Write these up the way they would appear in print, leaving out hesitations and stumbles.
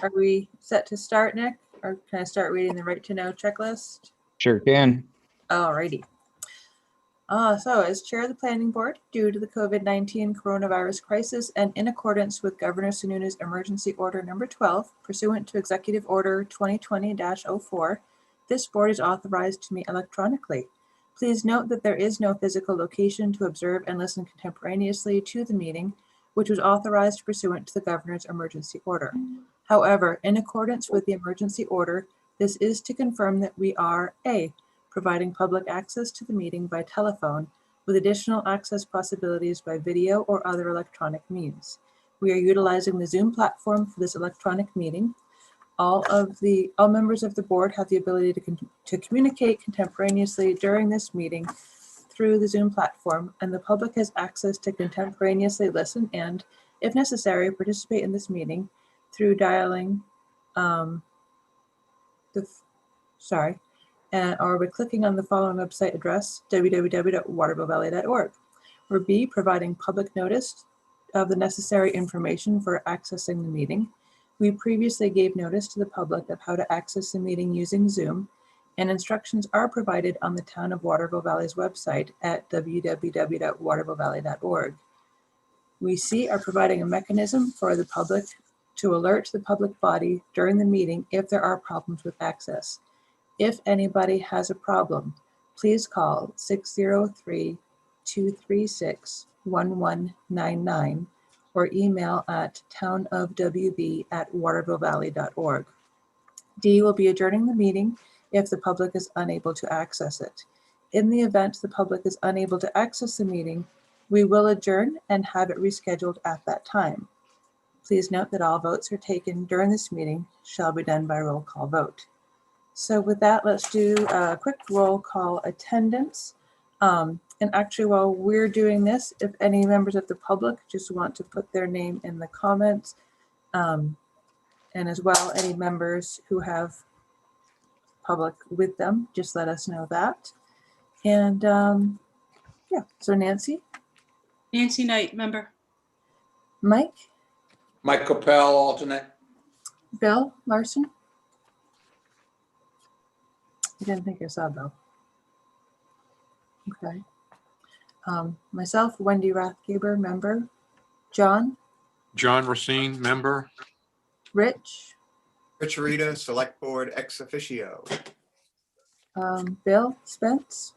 Are we set to start, Nick? Or can I start reading the right to know checklist? Sure can. Alrighty. So as chair of the planning board, due to the COVID-19 coronavirus crisis and in accordance with Governor Sununu's emergency order number 12, pursuant to executive order 2020-04, this board is authorized to meet electronically. Please note that there is no physical location to observe and listen contemporaneously to the meeting, which was authorized pursuant to the governor's emergency order. However, in accordance with the emergency order, this is to confirm that we are A, providing public access to the meeting by telephone with additional access possibilities by video or other electronic means. We are utilizing the Zoom platform for this electronic meeting. All members of the board have the ability to communicate contemporaneously during this meeting through the Zoom platform, and the public has access to contemporaneously listen and, if necessary, participate in this meeting through dialing or by clicking on the following website address, www.watervillevalley.org, or B, providing public notice of the necessary information for accessing the meeting. We previously gave notice to the public of how to access the meeting using Zoom, and instructions are provided on the Town of Waterville Valley's website at www.watervillevalley.org. We C are providing a mechanism for the public to alert the public body during the meeting if there are problems with access. If anybody has a problem, please call 603-236-1199 or email at townofwb@watervillevalley.org. D will be adjourning the meeting if the public is unable to access it. In the event the public is unable to access the meeting, we will adjourn and have it rescheduled at that time. Please note that all votes are taken during this meeting shall be done by roll call vote. So with that, let's do a quick roll call attendance. And actually, while we're doing this, if any members of the public just want to put their name in the comments, and as well, any members who have public with them, just let us know that. And yeah, so Nancy. Nancy Knight, member. Mike. Mike Capel, alternate. Bill Larson. I didn't think I saw Bill. Okay. Myself, Wendy Rathgeber, member. John. John Racine, member. Rich. Rich Arita, Select Board ex officio. Bill Spence.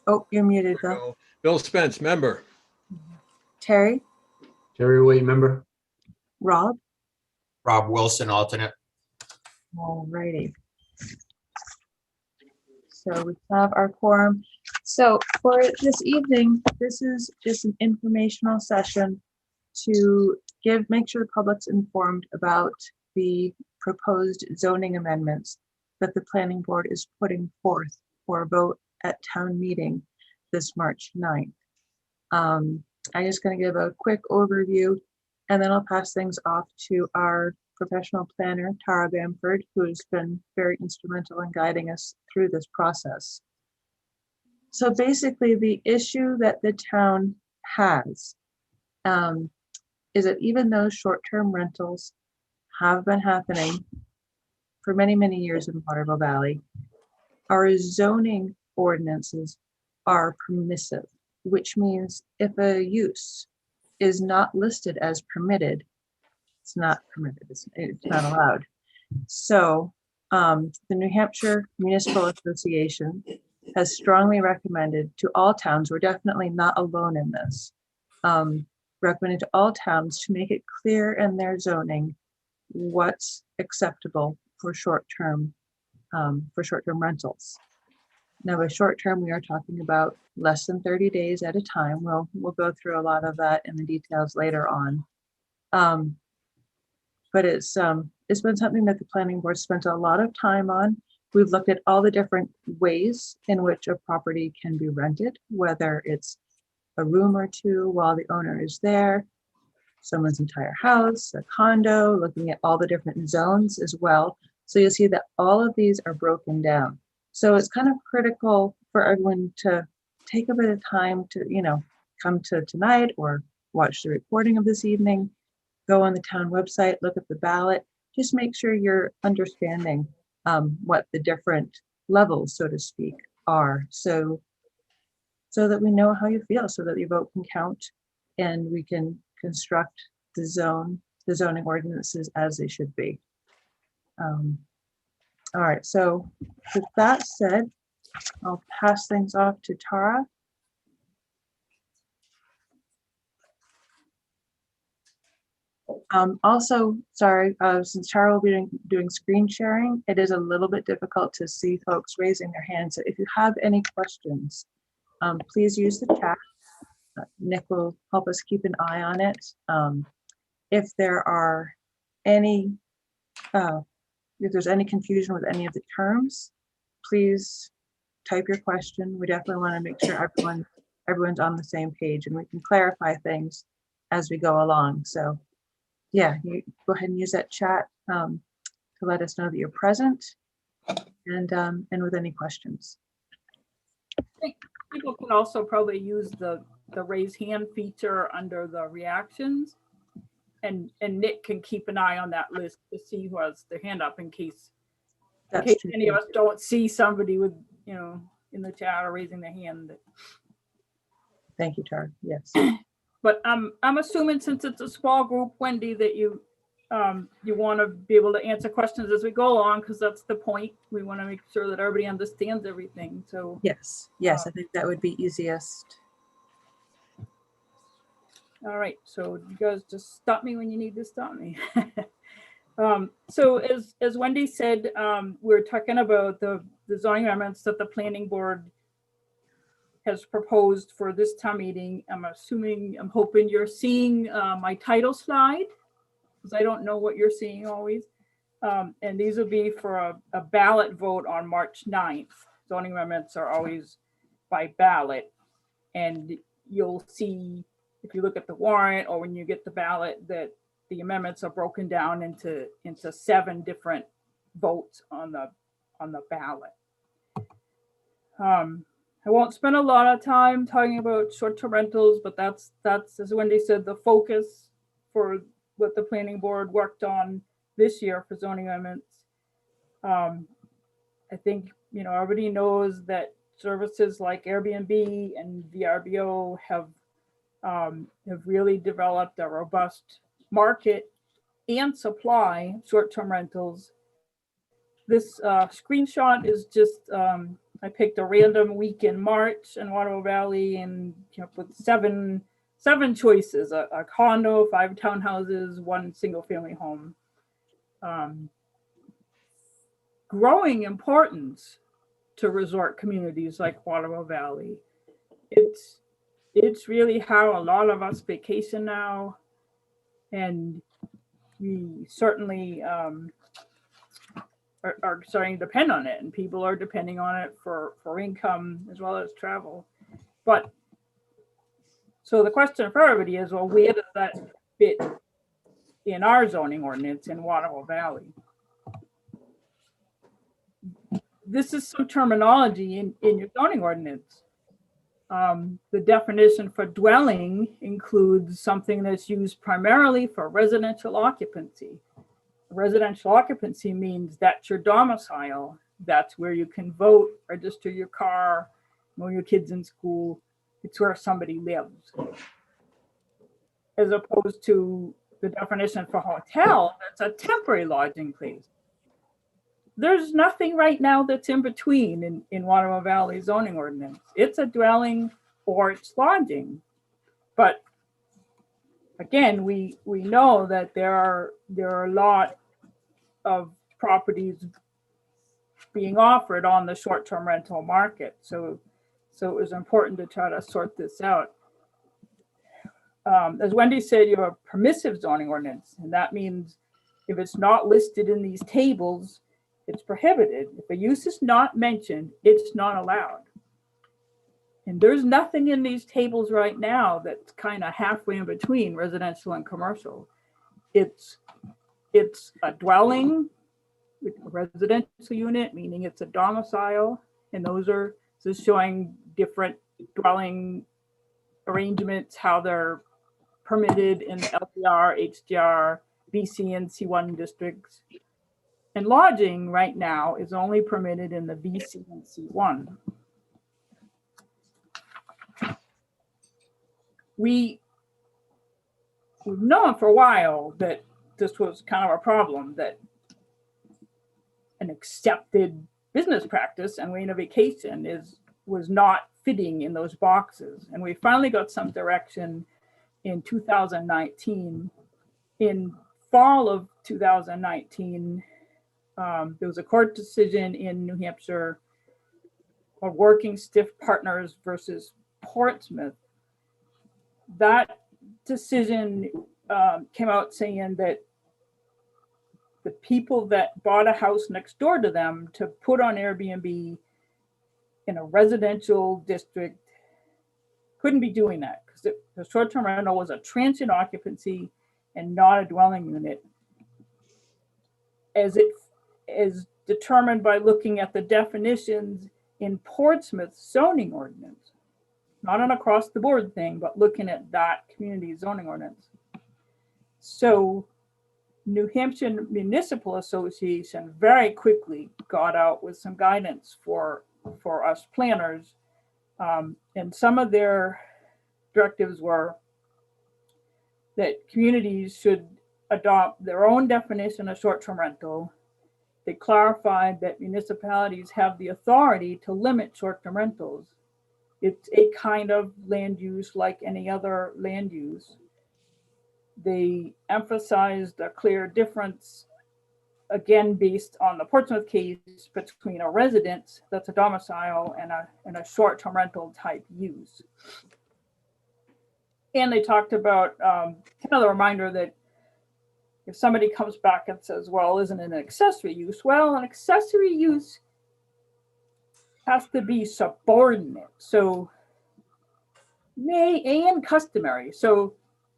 Oh, you're muted, Bill. Bill Spence, member. Terry. Terry Wade, member. Rob. Rob Wilson, alternate. All righty. So we have our quorum. So for this evening, this is just an informational session to make sure the public's informed about the proposed zoning amendments that the planning board is putting forth for a vote at town meeting this March 9th. I'm just going to give a quick overview, and then I'll pass things off to our professional planner, Tara Bamford, who's been very instrumental in guiding us through this process. So basically, the issue that the town has is that even though short-term rentals have been happening for many, many years in Waterville Valley, our zoning ordinances are permissive, which means if a use is not listed as permitted, it's not permitted, it's not allowed. So the New Hampshire Municipal Association has strongly recommended to all towns, we're definitely not alone in this, recommended to all towns to make it clear in their zoning what's acceptable for short-term rentals. Now, by short-term, we are talking about less than 30 days at a time. We'll go through a lot of that in the details later on. But it's been something that the planning board spent a lot of time on. We've looked at all the different ways in which a property can be rented, whether it's a room or two while the owner is there, someone's entire house, a condo, looking at all the different zones as well. So you'll see that all of these are broken down. So it's kind of critical for everyone to take a bit of time to, come to tonight or watch the recording of this evening go on the town website, look at the ballot, just make sure you're understanding what the different levels, so to speak, are. So that we know how you feel, so that your vote can count and we can construct the zoning ordinances as they should be. All right, so with that said, I'll pass things off to Tara. Also, sorry, since Tara will be doing screen sharing, it is a little bit difficult to see folks raising their hands. So if you have any questions, please use the chat. Nick will help us keep an eye on it. If there are any, if there's any confusion with any of the terms, please type your question. We definitely want to make sure everyone's on the same page and we can clarify things as we go along. So yeah, you go ahead and use that chat to let us know that you're present and with any questions. People can also probably use the raise hand feature under the reactions. And Nick can keep an eye on that list to see who has their hand up in case That's true. any of us don't see somebody with, in the chat or raising their hand. Thank you, Tara. Yes. But I'm assuming, since it's a small group, Wendy, that you want to be able to answer questions as we go along, because that's the point. We want to make sure that everybody understands everything. So Yes. I think that would be easiest. all right, so you guys just stop me when you need to stop me. So as Wendy said, we're talking about the zoning amendments that the planning board has proposed for this town meeting. I'm hoping you're seeing my title slide, because I don't know what you're seeing always. And these will be for a ballot vote on March 9th. Zoning amendments are always by ballot. And you'll see, if you look at the warrant or when you get the ballot, that the amendments are broken down into 7 different votes on the ballot. I won't spend a lot of time talking about short-term rentals, but that's, as Wendy said, the focus for what the planning board worked on this year for zoning amendments. I think, everybody knows that services like Airbnb and VRBO have really developed a robust market and supply short-term rentals. This screenshot is just, I picked a random week in March in Waterville Valley and came up with seven choices: a condo, 5 townhouses, 1 single family home. Growing importance to resort communities like Waterville Valley. It's really how a lot of us vacation now, and we certainly are starting to depend on it, and people are depending on it for income as well as travel. But so the question for everybody is, well, where does that fit in our zoning ordinance in Waterville Valley? This is some terminology in your zoning ordinance. The definition for dwelling includes something that's used primarily for residential occupancy. Residential occupancy means that's your domicile. That's where you can vote, register your car, know your kids in school. It's where somebody lives. As opposed to the definition for hotel, that's a temporary lodging place. There's nothing right now that's in between in Waterville Valley zoning ordinance. It's a dwelling or it's lodging. But again, we know that there are a lot of properties being offered on the short-term rental market. So it was important to try to sort this out. As Wendy said, you have a permissive zoning ordinance, and that means if it's not listed in these tables, it's prohibited. If a use is not mentioned, it's not allowed. And there's nothing in these tables right now that's kind of halfway in between residential and commercial. It's a dwelling with a residential unit, meaning it's a domicile, and those are just showing different dwelling arrangements, how they're permitted in the LPR, HDR, BC, and C1 districts. And lodging right now is only permitted in the BC and C1. We've known for a while that this was kind of a problem, that an accepted business practice and way of vacation was not fitting in those boxes. And we finally got some direction in 2019. In fall of 2019, there was a court decision in New Hampshire of Working Stiff Partners versus Portsmouth. That decision came out saying that the people that bought a house next door to them to put on Airbnb in a residential district couldn't be doing that because the short-term rental was a transient occupancy and not a dwelling unit, as it is determined by looking at the definitions in Portsmouth's zoning ordinance. Not an across-the-board thing, but looking at that community zoning ordinance. So New Hampshire Municipal Association very quickly got out with some guidance for us planners. And some of their directives were that communities should adopt their own definition of short-term rental. They clarified that municipalities have the authority to limit short-term rentals. It's a kind of land use like any other land use. They emphasized a clear difference, again, based on the Portsmouth case, between a residence that's a domicile and a short-term rental type use. And they talked about another reminder that if somebody comes back and says, well, isn't it an accessory use? Well, an accessory use has to be subordinate, so and customary. So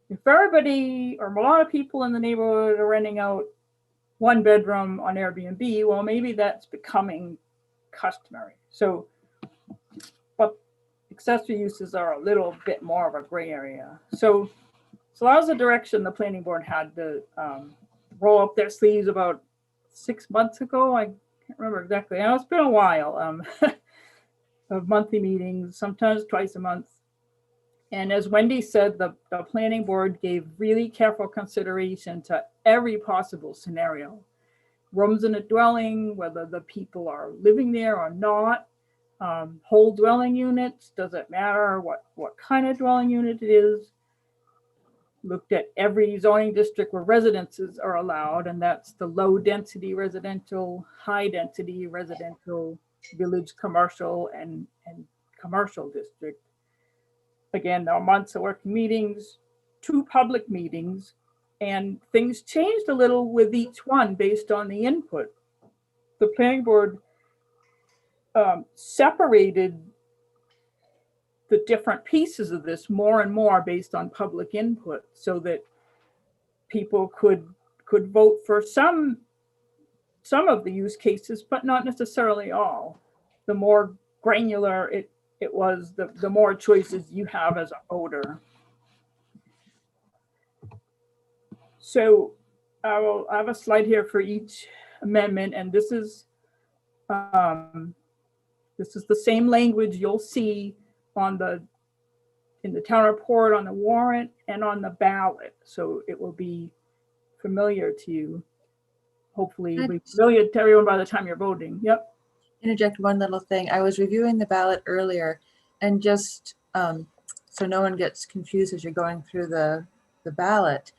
if everybody or a lot of people in the neighborhood are renting out one bedroom on Airbnb, well, maybe that's becoming customary. So, but accessory uses are a little bit more of a gray area. So that was the direction the planning board had to roll up their sleeves about 6 months ago. I can't remember exactly. It's been a while of monthly meetings, sometimes twice a month. And as Wendy said, the planning board gave really careful consideration to every possible scenario. Rooms in a dwelling, whether the people are living there or not, whole dwelling units, does it matter what kind of dwelling unit it is? Looked at every zoning district where residences are allowed, and that's the low density residential, high density residential, village commercial, and commercial district. Again, there are months of working meetings, 2 public meetings, and things changed a little with each one based on the input. The planning board separated the different pieces of this more and more based on public input, so that people could vote for some of the use cases, but not necessarily all. The more granular it was, the more choices you have as a voter. So I have a slide here for each amendment, and this is the same language you'll see in the town report, on the warrant, and on the ballot. So it will be familiar to you. Hopefully it'll be familiar to everyone by the time you're voting. Yep. Interject one little thing. I was reviewing the ballot earlier, and just so no one gets confused as you're going through the ballot,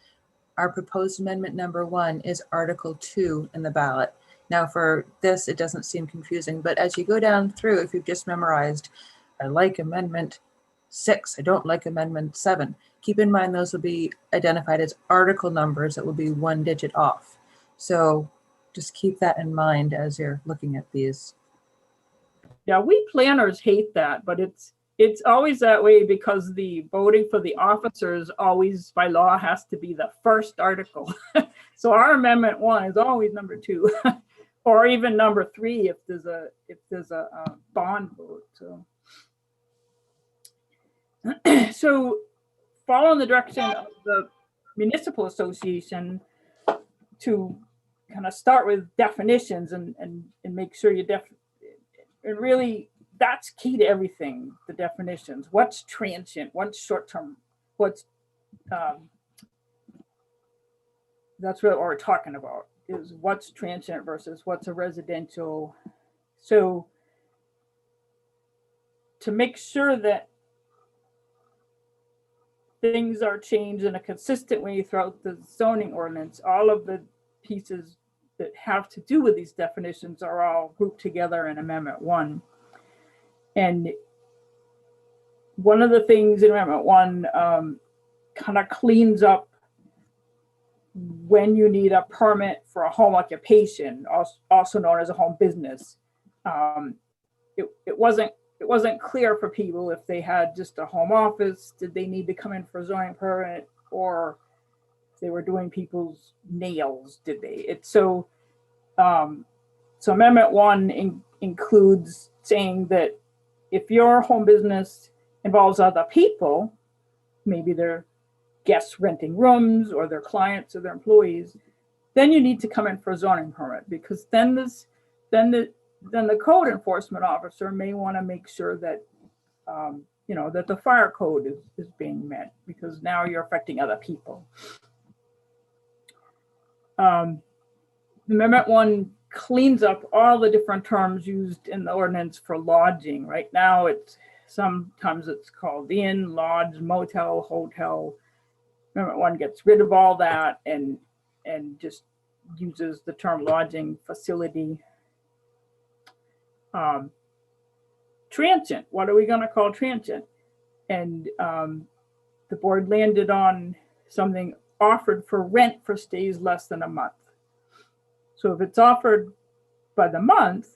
our proposed amendment number 1 is Article 2 in the ballot. Now for this, it doesn't seem confusing, but as you go down through, if you've just memorized, I like Amendment 6, I don't like Amendment 7, keep in mind those will be identified as article numbers that will be 1 digit off. So just keep that in mind as you're looking at these. Yeah, we planners hate that, but it's always that way because the voting for the officers always by law has to be the first article. So our Amendment 1 is always number 2 or even number 3 if there's a bond vote. So following the direction of the municipal association to kind of start with definitions and make sure you and really that's key to everything, the definitions. What's transient, what's short-term, what's that's really what we're talking about, is what's transient versus what's a residential. So to make sure that things are changed in a consistent way throughout the zoning ordinance, all of the pieces that have to do with these definitions are all grouped together in Amendment 1. And one of the things in Amendment 1 kind of cleans up when you need a permit for a home occupation, also known as a home business. It wasn't clear for people if they had just a home office, did they need to come in for a zoning permit, or if they were doing people's nails, did they? So Amendment 1 includes saying that if your home business involves other people, maybe they're guests renting rooms or their clients or their employees, then you need to come in for a zoning permit, because then the code enforcement officer may want to make sure that that the fire code is being met, because now you're affecting other people. Amendment 1 cleans up all the different terms used in the ordinance for lodging. Right now, sometimes it's called inn, lodge, motel, hotel. Amendment 1 gets rid of all that and just uses the term lodging facility. Transient, what are we going to call transient? And the board landed on something offered for rent for stays less than a month. So if it's offered by the month,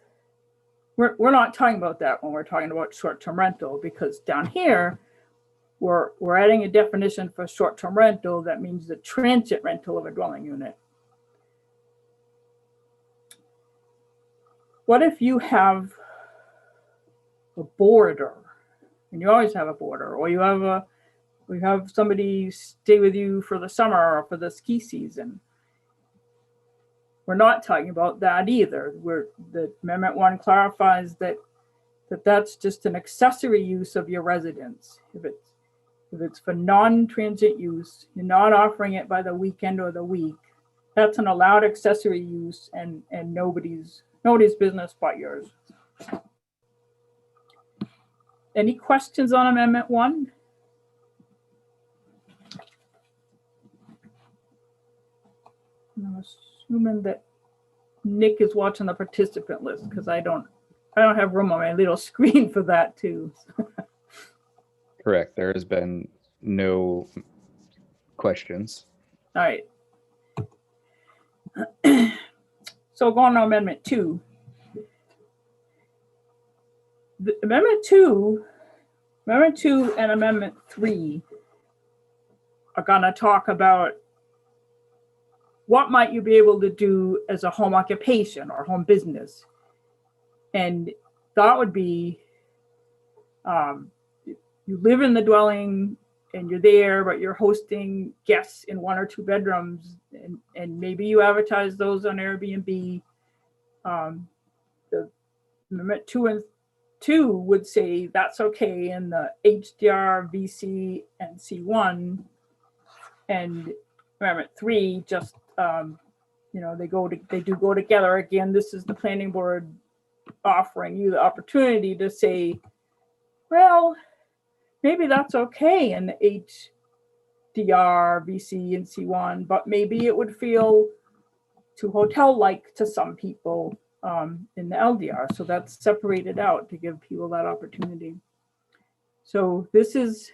we're not talking about that when we're talking about short-term rental, because down here, we're adding a definition for short-term rental that means the transient rental of a dwelling unit. What if you have a boarder, and you always have a boarder, or you have somebody stay with you for the summer or for the ski season? We're not talking about that either. The Amendment 1 clarifies that that's just an accessory use of your residence. If it's for non-transient use, you're not offering it by the weekend or the week, that's an allowed accessory use and nobody's business but yours. Any questions on Amendment 1? I'm assuming that Nick is watching the participant list, because I don't have room on my little screen for that too. Correct. There has been no questions. All right. So going on Amendment 2. Amendment 2 and Amendment 3 are going to talk about what might you be able to do as a home occupation or home business. And that would be, you live in the dwelling and you're there, but you're hosting guests in 1 or 2 bedrooms, and maybe you advertise those on Airbnb. The Amendment 2 would say that's okay in the HDR, VC, and C1. And Amendment 3 just, they do go together. Again, this is the planning board offering you the opportunity to say, well, maybe that's okay in the HDR, VC, and C1, but maybe it would feel too hotel-like to some people in the LDR. So that's separated out to give people that opportunity. So this is,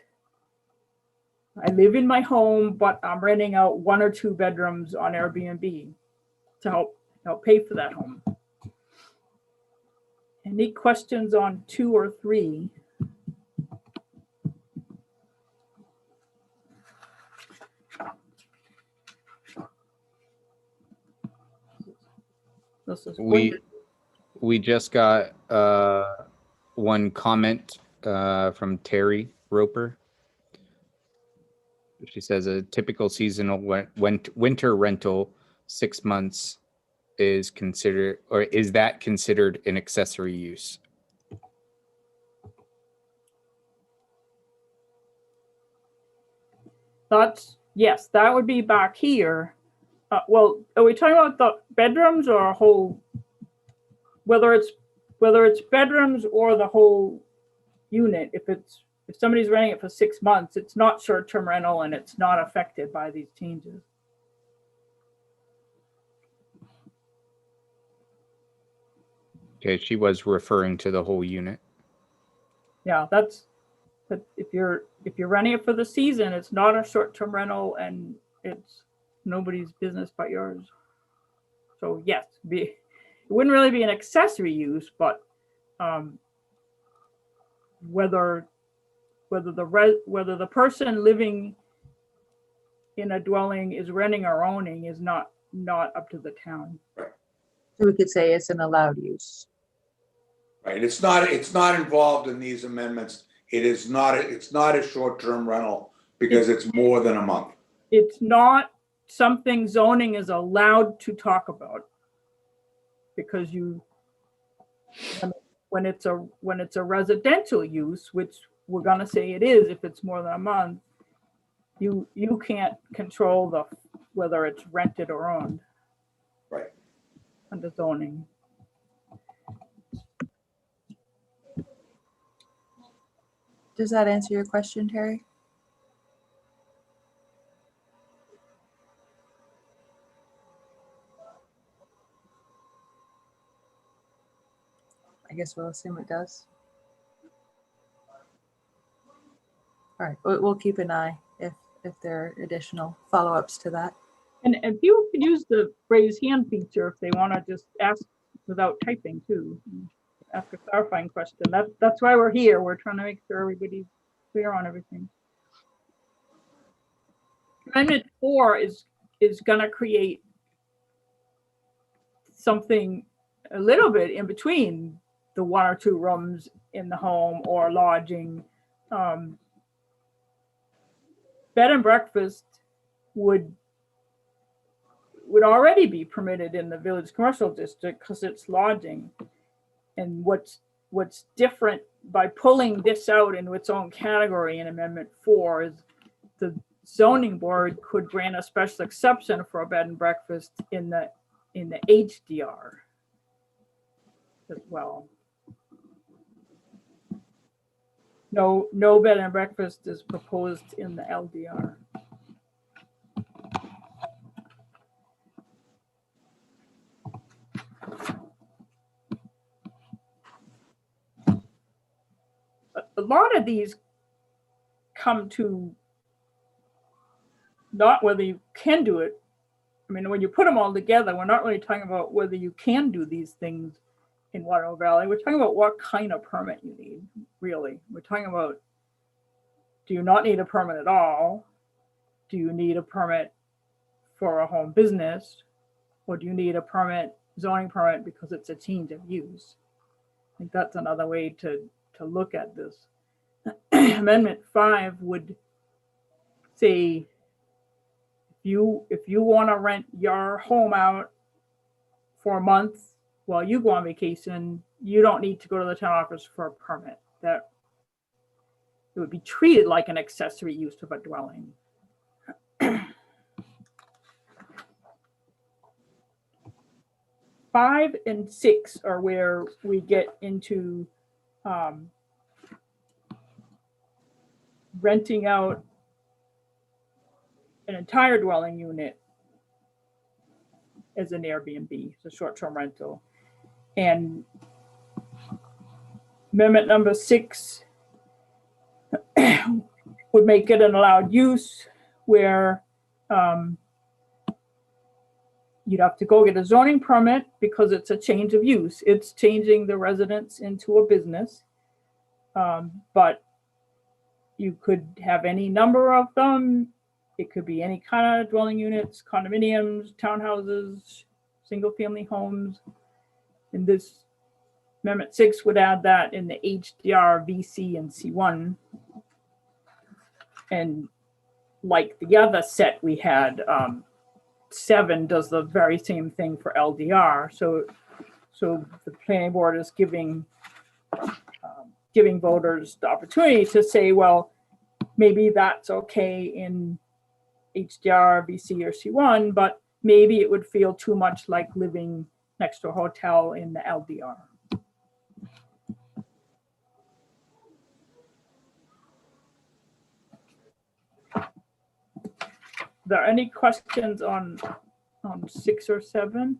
I live in my home, but I'm renting out 1 or 2 bedrooms on Airbnb to help pay for that home. Any questions on 2 or 3? We just got one comment from Terry Roper. She says a typical seasonal winter rental, 6 months is considered, or is that considered an accessory use? Yes, that would be back here. Well, are we talking about the bedrooms or a whole, whether it's bedrooms or the whole unit? If somebody's renting it for 6 months, it's not short-term rental and it's not affected by these changes. Okay, she was referring to the whole unit. Yeah, but if you're renting it for the season, it's not a short-term rental and it's nobody's business but yours. So yes, it wouldn't really be an accessory use, but whether the person living in a dwelling is renting or owning is not up to the town. So we could say it's an allowed use. Right, it's not involved in these amendments. It's not a short-term rental because it's more than a month. It's not something zoning is allowed to talk about, because when it's a residential use, which we're gonna say it is if it's more than a month, you can't control whether it's rented or owned. Right. Under zoning. Does that answer your question, Terry? I guess we'll assume it does. All right, we'll keep an eye if there are additional follow-ups to that. And if you could use the raise hand feature if they want to just ask without typing too, ask a clarifying question. That's why we're here. We're trying to make sure everybody's clear on everything. Amendment 4 is going to create something a little bit in between the 1 or 2 rooms in the home or lodging. Bed and breakfast would already be permitted in the village commercial district because it's lodging. And what's different by pulling this out into its own category in Amendment 4 is the zoning board could grant a special exception for a bed and breakfast in the HDR as well. No bed and breakfast is proposed in the LDR. A lot of these come to not whether you can do it. I mean, when you put them all together, we're not really talking about whether you can do these things in Waterville Valley. We're talking about what kind of permit you need, really. We're talking about, do you not need a permit at all? Do you need a permit for a home business? Or do you need a zoning permit because it's a change of use? I think that's another way to look at this. Amendment 5 would say, if you want to rent your home out for a month while you go on vacation, you don't need to go to the town office for a permit. That it would be treated like an accessory use of a dwelling. 5 and 6 are where we get into renting out an entire dwelling unit as an Airbnb, it's a short-term rental. And amendment number 6 would make it an allowed use where you'd have to go get a zoning permit because it's a change of use. It's changing the residence into a business. But you could have any number of them. It could be any kind of dwelling units, condominiums, townhouses, single family homes. And this Amendment 6 would add that in the HDR, VC, and C1. And like the other set we had, 7 does the very same thing for LDR. So the planning board is giving voters the opportunity to say, well, maybe that's okay in HDR, VC, or C1, but maybe it would feel too much like living next to a hotel in the LDR. Are there any questions on 6 or 7?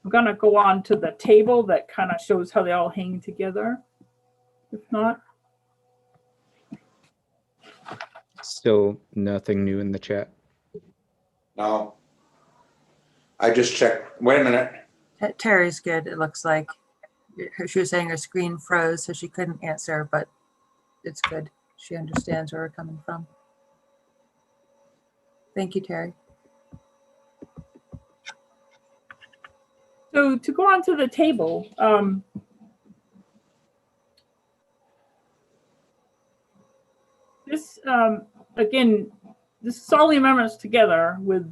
I'm gonna go on to the table that kind of shows how they all hang together. If not, Still nothing new in the chat. No. I just checked, wait a minute. Terry's good, it looks like. She was saying her screen froze, so she couldn't answer, but it's good. She understands where we're coming from. Thank you, Terry. so to go on to the table, this again, this is all the amendments together with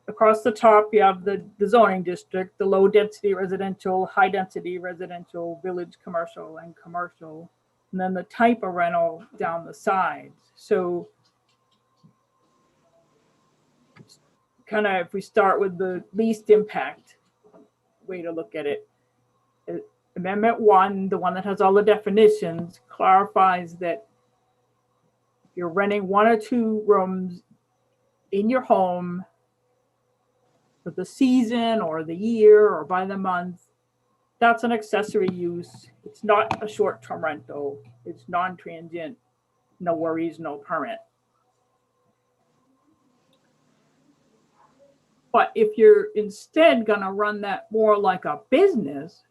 across the top, you have the zoning district, the low density residential, high density residential, village commercial, and commercial, and then the type of rental down the sides. So kind of if we start with the least impact way to look at it, Amendment 1, the one that has all the definitions, clarifies that you're renting 1 or 2 rooms in your home for the season or the year or by the month. That's an accessory use. It's not a short-term rental. It's non-transient, no worries, no permit. But if you're instead gonna run that more like a business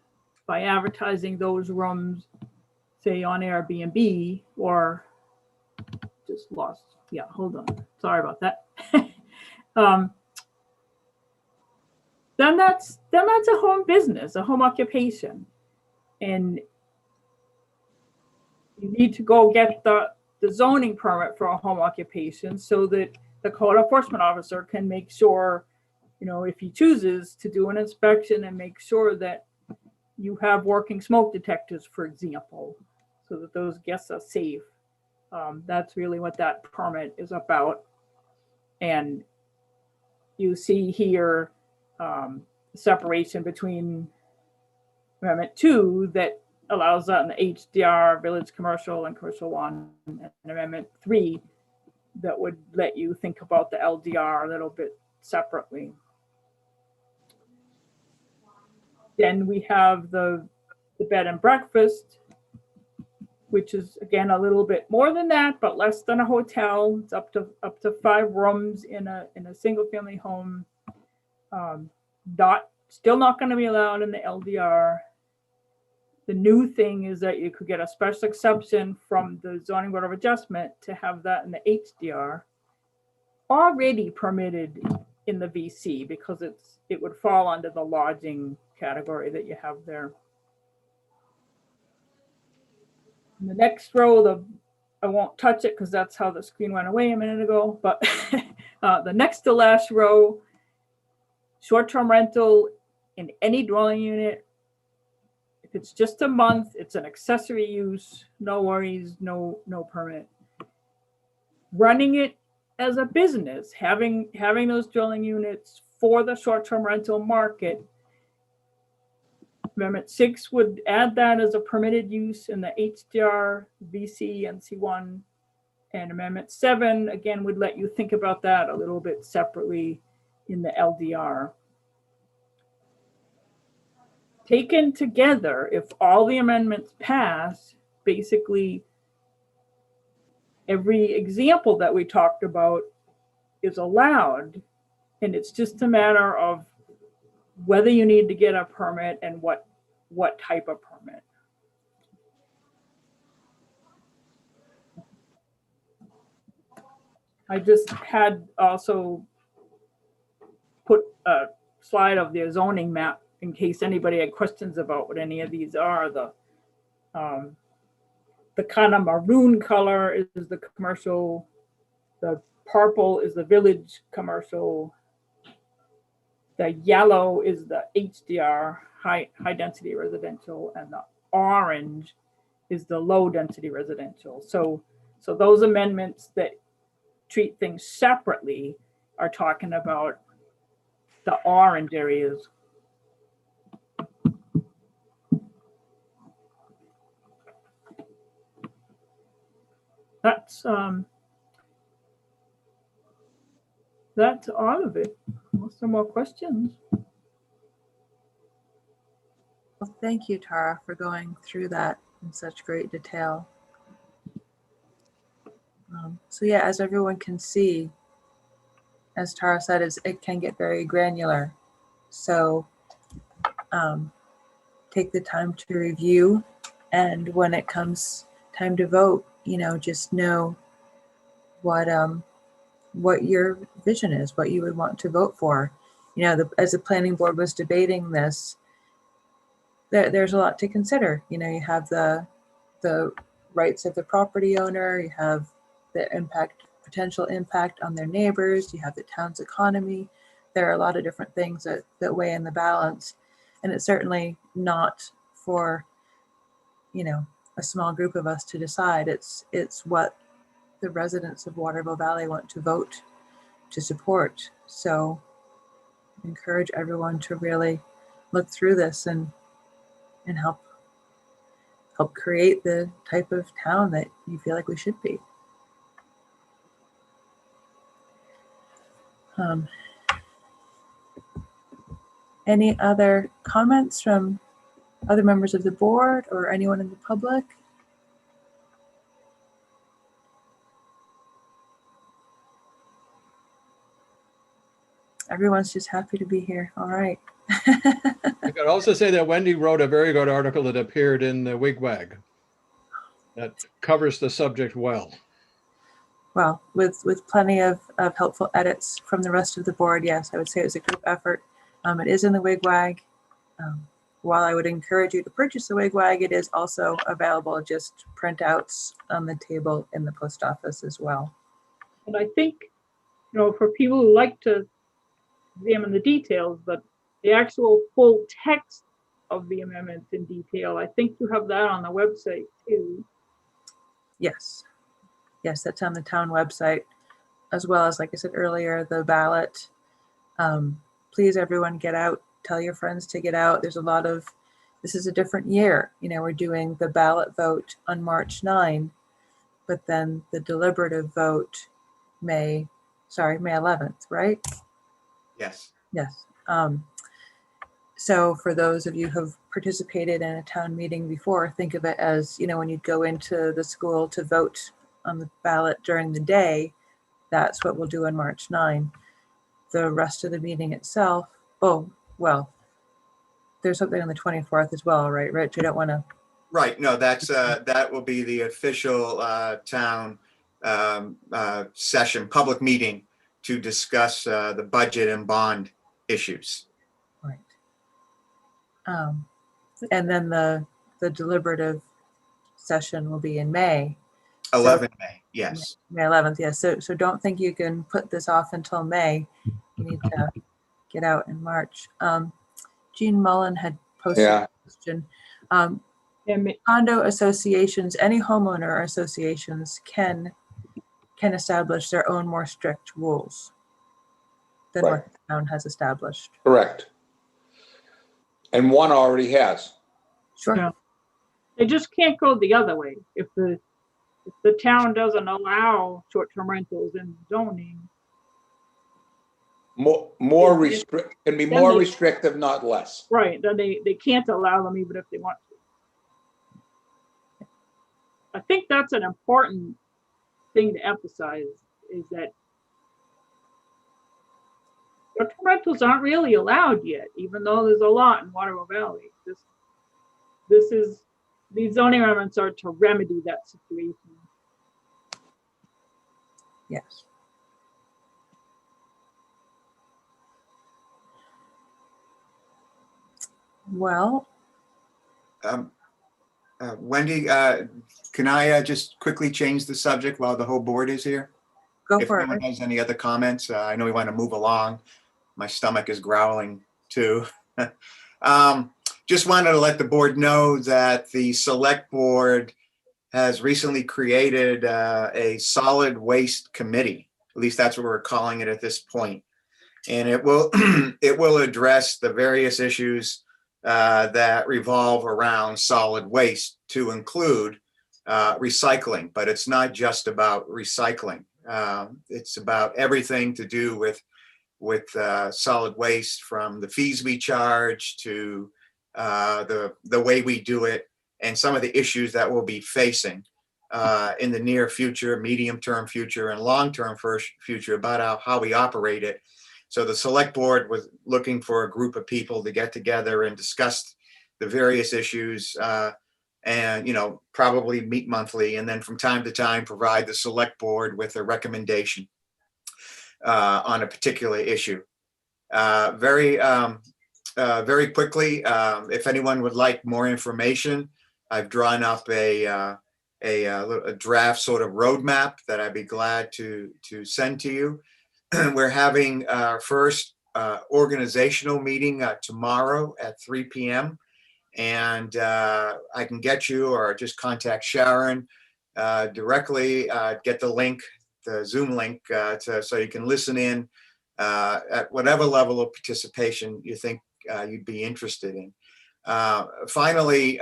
by advertising those rooms, say on Airbnb or just lost, yeah, hold on, sorry about that. Then that's a home business, a home occupation. And you need to go get the zoning permit for a home occupation so that the code enforcement officer can make sure, you know, if he chooses to do an inspection and make sure that you have working smoke detectors, for example, so that those guests are safe. That's really what that permit is about. And you see here separation between Amendment 2 that allows that in the HDR, village commercial, and commercial 1, and Amendment 3 that would let you think about the LDR a little bit separately. Then we have the bed and breakfast, which is again a little bit more than that, but less than a hotel. It's up to 5 rooms in a single family home. Still not going to be allowed in the LDR. The new thing is that you could get a special exception from the zoning board of adjustment to have that in the HDR. Already permitted in the VC because it would fall under the lodging category that you have there. In the next row, I won't touch it because that's how the screen went away a minute ago, but the next to last row, short-term rental in any dwelling unit. If it's just a month, it's an accessory use, no worries, no permit. Running it as a business, having those dwelling units for the short-term rental market. Amendment 6 would add that as a permitted use in the HDR, VC, and C1. And Amendment 7, again, would let you think about that a little bit separately in the LDR. Taken together, if all the amendments pass, basically every example that we talked about is allowed, and it's just a matter of whether you need to get a permit and what type of permit. I just had also put a slide of the zoning map in case anybody had questions about what any of these are. The kind of maroon color is the commercial, the purple is the village commercial. The yellow is the HDR, high density residential, and the orange is the low density residential. So those amendments that treat things separately are talking about the orange areas. That's all of it. Some more questions? Well, thank you, Tara, for going through that in such great detail. So yeah, as everyone can see, as Tara said, it can get very granular. So take the time to review, and when it comes time to vote, just know what your vision is, what you would want to vote for. As the planning board was debating this, there's a lot to consider. You have the rights of the property owner, you have the potential impact on their neighbors, you have the town's economy. There are a lot of different things that weigh in the balance, and it's certainly not for a small group of us to decide. It's what the residents of Waterville Valley want to vote to support. So I encourage everyone to really look through this and help create the type of town that you feel like we should be. Any other comments from other members of the board or anyone in the public? Everyone's just happy to be here. All right. I could also say that Wendy wrote a very good article that appeared in the Wigwag that covers the subject well. Well, with plenty of helpful edits from the rest of the board, yes, I would say it was a group effort. It is in the Wigwag. While I would encourage you to purchase the Wigwag, it is also available just printouts on the table in the post office as well. And I think, for people who like to examine the details, but the actual full text of the amendments in detail, I think you have that on the website too. Yes, that's on the town website, as well as, like I said earlier, the ballot. Please, everyone, get out. Tell your friends to get out. This is a different year. We're doing the ballot vote on March 9, but then the deliberative vote May 11th, right? Yes. Yes. So for those of you who've participated in a town meeting before, think of it as, when you go into the school to vote on the ballot during the day, that's what we'll do on March 9. The rest of the meeting itself, there's something on the 24th as well, right, Rich? You don't want to. Right. No, that will be the official town session, public meeting to discuss the budget and bond issues. Right. And then the deliberative session will be in May. 11 May, yes. May 11th, yes. So don't think you can put this off until May. You need to get out in March. Jean Mullen had posted a question. Condo associations, any homeowner associations can establish their own more strict rules than what the town has established. Correct. And one already has. Sure. Yeah. They just can't go the other way. If the town doesn't allow short-term rentals in zoning. More restrictive, not less. Right, then they can't allow them even if they want to. I think that's an important thing to emphasize, is that short-term rentals aren't really allowed yet, even though there's a lot in Waterville Valley. These zoning amendments are to remedy that situation. Yes. Well, Wendy, can I just quickly change the subject while the whole board is here? Go if for anyone it. has any other comments, I know we want to move along. My stomach is growling too. Just wanted to let the board know that the select board has recently created a solid waste committee. At least that's what we're calling it at this point. And it will it will address the various issues that revolve around solid waste, to include recycling. But it's not just about recycling. It's about everything to do with solid waste, from the fees we charge to the way we do it, and some of the issues that we'll be facing in the near future, medium-term future, and long-term future about how we operate it. So the select board was looking for a group of people to get together and discuss the various issues, and, you know, probably meet monthly, and then from time to time provide the select board with a recommendation on a particular issue. Very quickly, if anyone would like more information, I've drawn up a draft sort of roadmap that I'd be glad to send to you. We're having our first organizational meeting tomorrow at 3 p.m. And I can get you, or just contact Sharon directly, get the link, the Zoom link, so you can listen in at whatever level of participation you think you'd be interested in. Finally,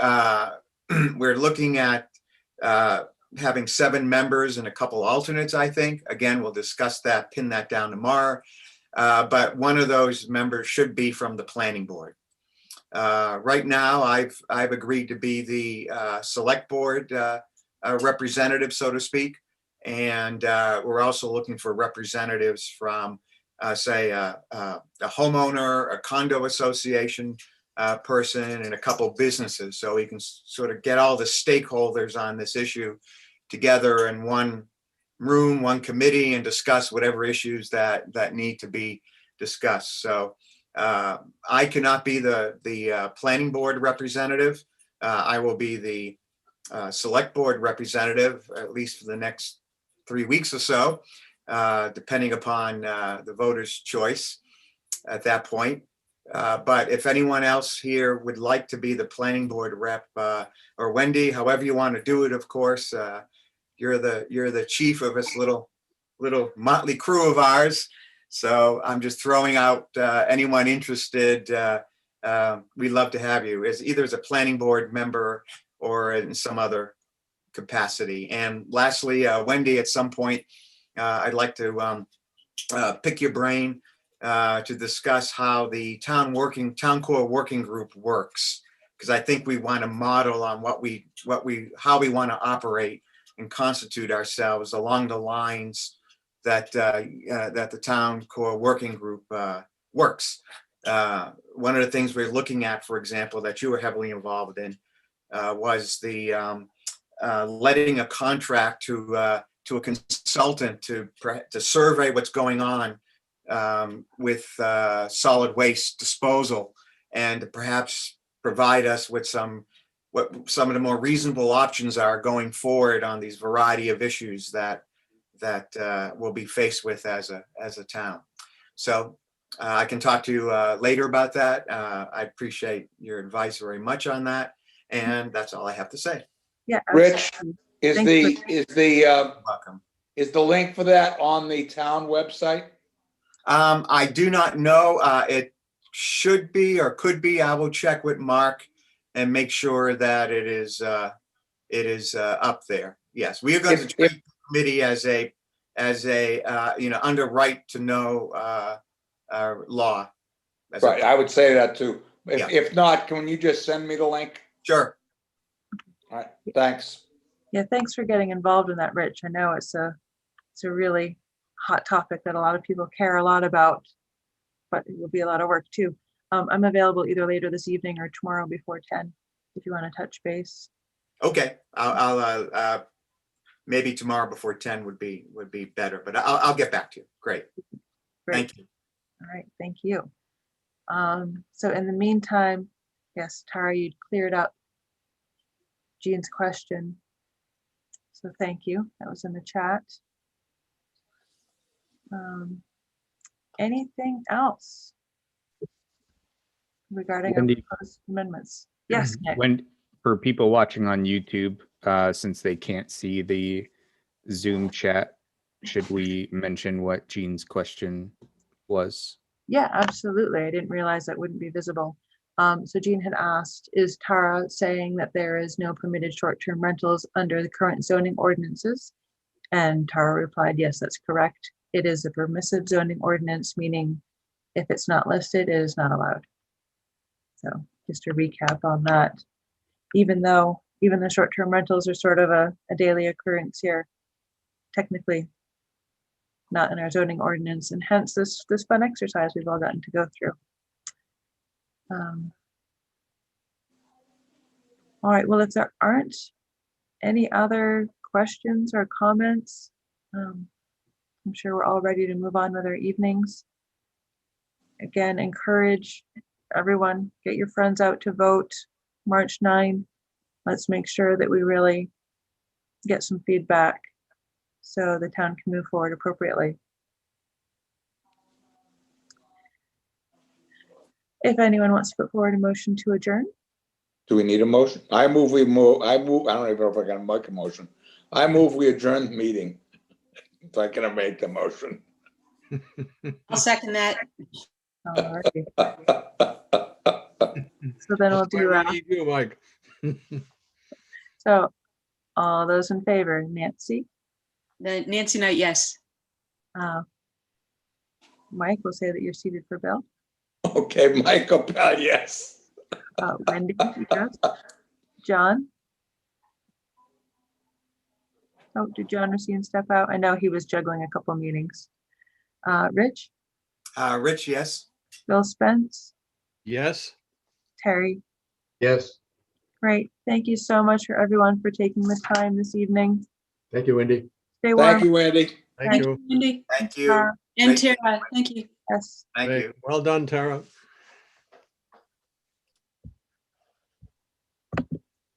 we're looking at having 7 members and a couple alternates, I think. Again, we'll discuss that, pin that down tomorrow. But one of those members should be from the planning board. Right now, I've agreed to be the select board representative, so to speak. And we're also looking for representatives from, say, a homeowner, a condo association person, and a couple businesses. So we can sort of get all the stakeholders on this issue together in one room, one committee, and discuss whatever issues that need to be discussed. So I cannot be the planning board representative. I will be the select board representative, at least for the next 3 weeks or so, depending upon the voters' choice at that point. But if anyone else here would like to be the planning board rep, or Wendy, however you want to do it, of course, you're the chief of this little motley crew of ours. So I'm just throwing out anyone interested. We'd love to have you as either as a planning board member or in some other capacity. And lastly, Wendy, at some point, I'd like to pick your brain to discuss how the town core working group works, because I think we want to model on how we want to operate and constitute ourselves along the lines that the town core working group works. One of the things we're looking at, for example, that you were heavily involved in, was the letting a contract to a consultant to survey what's going on with solid waste disposal, and to perhaps provide us with what some of the more reasonable options are going forward on these variety of issues that we'll be faced with as a town. So I can talk to you later about that. I appreciate your advice very much on that, and that's all I have to say. Yeah. Rich, Absolutely. Welcome. is the link for that on the town website? I do not know. It should be or could be. I will check with Mark and make sure that it is up there. Yes, we are going to treat the committee as a under right to know law. Right, I would say that too. Yeah. If not, can you just send me the link? Sure. All right, thanks. Yeah, thanks for getting involved in that, Rich. I know it's a really hot topic that a lot of people care a lot about, but it will be a lot of work too. I'm available either later this evening or tomorrow before 10, if you want to touch base. Okay, I'll maybe tomorrow before 10 would be better, but I'll get back to you. Great. Thank you. All right, thank you. So in the meantime, yes, Tara, you'd cleared up Jean's question. So thank you. That was in the chat. Anything else regarding our Wendy. proposed amendments? Yes, Nick. When, for people watching on YouTube, since they can't see the Zoom chat, should we mention what Jean's question was? Yeah, absolutely. I didn't realize that wouldn't be visible. So Jean had asked, is Tara saying that there is no permitted short-term rentals under the current zoning ordinances? And Tara replied, yes, that's correct. It is a permissive zoning ordinance, meaning if it's not listed, it is not allowed. So just to recap on that, even the short-term rentals are sort of a daily occurrence here, technically not in our zoning ordinance, and hence this fun exercise we've all gotten to go through. All right, well, if there aren't any other questions or comments, I'm sure we're all ready to move on with our evenings. Again, encourage everyone, get your friends out to vote March 9. Let's make sure that we really get some feedback so the town can move forward appropriately. If anyone wants to put forward a motion to adjourn. Do we need a motion? I move, I don't even know if I can make a motion. I move we adjourn the meeting. If I can make the motion. I'll second that. Alrighty. So then we'll do, Why we need you, Mike. so all those in favor, Nancy, Nancy Knight, yes. Mike will say that you're seated for Bill. Okay, Michael, yes. Wendy, yes. John? Oh, did John Racine step out? I know he was juggling a couple meetings. Rich? Rich, yes. Bill Spence? Yes. Terry? Yes. Great. Thank you so much for everyone for taking the time this evening. Thank you, Wendy. Stay warm. Thank you, Andy. Thank you. Wendy Thank you. Tara. and Thank you. Tara. Thank you. Yes. Thank Great. you. Well done, Tara.